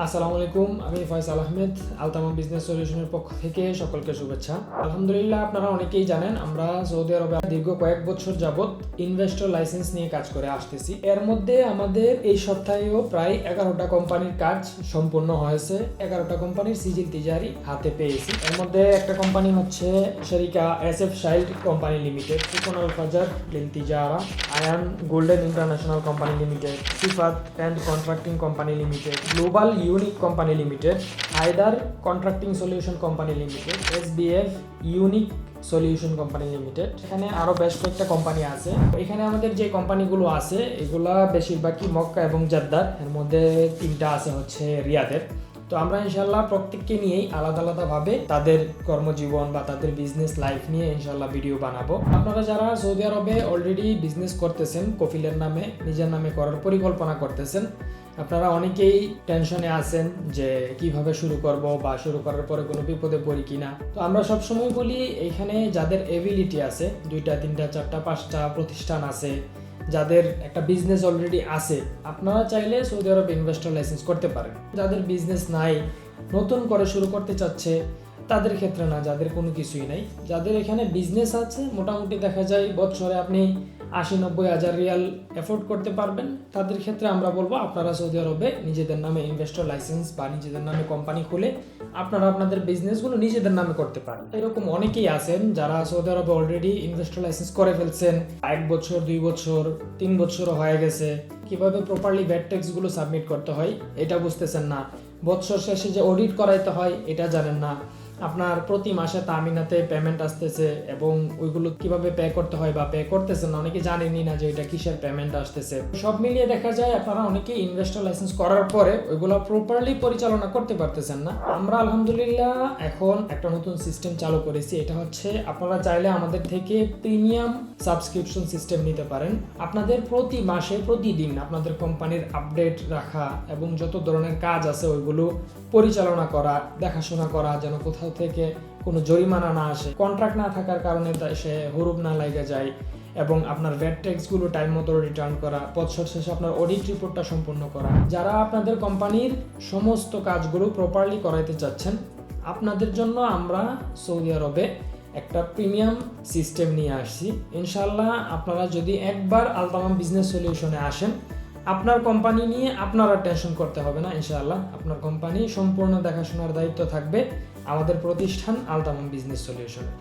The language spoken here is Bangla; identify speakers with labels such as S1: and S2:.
S1: আসসালামু আলাইকুম, আমি ফয়সাল আহমেদ। আলতামা বিজনেস সলিউশনের পক্ষ থেকে সকলকে শুভেচ্ছা। আলহামদুলিল্লাহ, আপনারা অনেকেই জানেন আমরা সৌদি আরবে দীর্ঘ কয়েক বছর যাবত ইনভেস্টর লাইসেন্স নিয়ে কাজ করে আসতেছি। এর মধ্যে আমাদের এই সপ্তাহেও প্রায় 11টা কোম্পানির কাজ সম্পূর্ণ হয়েছে। 11টা কোম্পানির সিজিল তিজারি হাতে পেয়েছি। এর মধ্যে একটা কোম্পানি হচ্ছে শরিকা SF শাইল্ড কোম্পানি লিমিটেড, সুকন আল ফাজার লিল তিজারা, আয়ান গোল্ডেন ইন্টারন্যাশনাল কোম্পানি লিমিটেড, সিফাত and contracting company limited, global unique company limited, হায়দার contracting solution company limited, SBF unique solution company limited. এখানে আরো বেশ কয়েকটা কোম্পানি আছে। এখানে আমাদের যে কোম্পানিগুলো আছে এগুলা বেশিরভাগই মক্কা এবং জেদ্দার, এর মধ্যে 3টা আছে হচ্ছে রিয়াদের। তো আমরা ইনশাল্লাহ প্রত্যেককে নিয়েই আলাদা আলাদাভাবে তাদের কর্মজীবন বা তাদের বিজনেস লাইফ নিয়ে ইনশাল্লাহ ভিডিও বানাবো। আপনারা যারা সৌদি আরবে অলরেডি বিজনেস করতেছেন, কফিলের নামে নিজের নামে করার পরিকল্পনা করতেছেন, আপনারা অনেকেই টেনশনে আছেন যে কিভাবে শুরু করব বা শুরু করার পরে কোনো বিপদে পড়ি কিনা। তো আমরা সবসময় বলি, এখানে যাদের এবিলিটি আছে, 2টা 3টা 4টা 5টা প্রতিষ্ঠান আছে, যাদের একটা বিজনেস অলরেডি আছে, আপনারা চাইলে সৌদি আরবে ইনভেস্টর লাইসেন্স করতে পারেন। যাদের বিজনেস নাই, নতুন করে শুরু করতে চাচ্ছে, তাদের ক্ষেত্রে না, যাদের কোনো কিছুই নাই, যাদের এখানে বিজনেস আছে, মোটামুটি দেখা যায় বছরে আপনি 80-90 হাজার রিয়াল এফোর্ড করতে পারবেন, তাদের ক্ষেত্রে আমরা বলবো আপনারা সৌদি আরবে নিজেদের নামে ইনভেস্টর লাইসেন্স বা নিজেদের নামে কোম্পানি খুলে আপনারা আপনাদের বিজনেসগুলো নিজেদের নামে করতে পারেন। এরকম অনেকেই আছেন যারা সৌদি আরবে অলরেডি ইনভেস্টর লাইসেন্স করে ফেলছেন, 1 বছর 2 বছর 3 বছরও হয়ে গেছে। কিভাবে প্রপারলি ভ্যাট ট্যাক্সগুলো সাবমিট করতে হয় এটা বুঝতেছেন না, বছর শেষে যে অডিট করাইতে হয় এটা জানেন না, আপনার প্রতি মাসে তামিনাতে পেমেন্ট আসতেছে এবং ওইগুলো কিভাবে পে করতে হয় বা পে করতেছেন না, অনেকে জানেনই না যে এটা কিসের পেমেন্ট আসতেছে। সব মিলিয়ে দেখা যায় আপনারা অনেকেই ইনভেস্টর লাইসেন্স করার পরে ওইগুলো প্রপারলি পরিচালনা করতে পারতেছেন না। আমরা আলহামদুলিল্লাহ এখন একটা নতুন সিস্টেম চালু করেছি। এটা হচ্ছে আপনারা চাইলে আমাদের থেকে প্রিমিয়াম সাবস্ক্রিপশন সিস্টেম নিতে পারেন। আপনাদের প্রতি মাসে প্রতিদিন আপনাদের কোম্পানির আপডেট রাখা এবং যত ধরনের কাজ আছে ওইগুলো পরিচালনা করা, দেখাশোনা করা, যেন কোথাও থেকে কোনো জরিমানা না আসে, কন্ট্রাক্ট না থাকার কারণে সে হুরুপ না লেগে যায়, এবং আপনার ভ্যাট ট্যাক্সগুলো টাইম মতো রিটার্ন করা, বছর শেষে আপনার অডিট রিপোর্টটা সম্পূর্ণ করা। যারা আপনাদের কোম্পানির সমস্ত কাজগুলো প্রপারলি করাইতে চাচ্ছেন, আপনাদের জন্য আমরা সৌদি আরবে একটা প্রিমিয়াম সিস্টেম নিয়ে আসছি। ইনশাল্লাহ আপনারা যদি একবার আলতামা বিজনেস সলিউশনে আসেন, আপনার কোম্পানি নিয়ে আপনারা টেনশন করতে হবে না। ইনশাআল্লাহ আপনার কোম্পানি সম্পূর্ণ দেখাশোনার দায়িত্ব থাকবে আমাদের প্রতিষ্ঠান আলতামা বিজনেস সলিউশনে।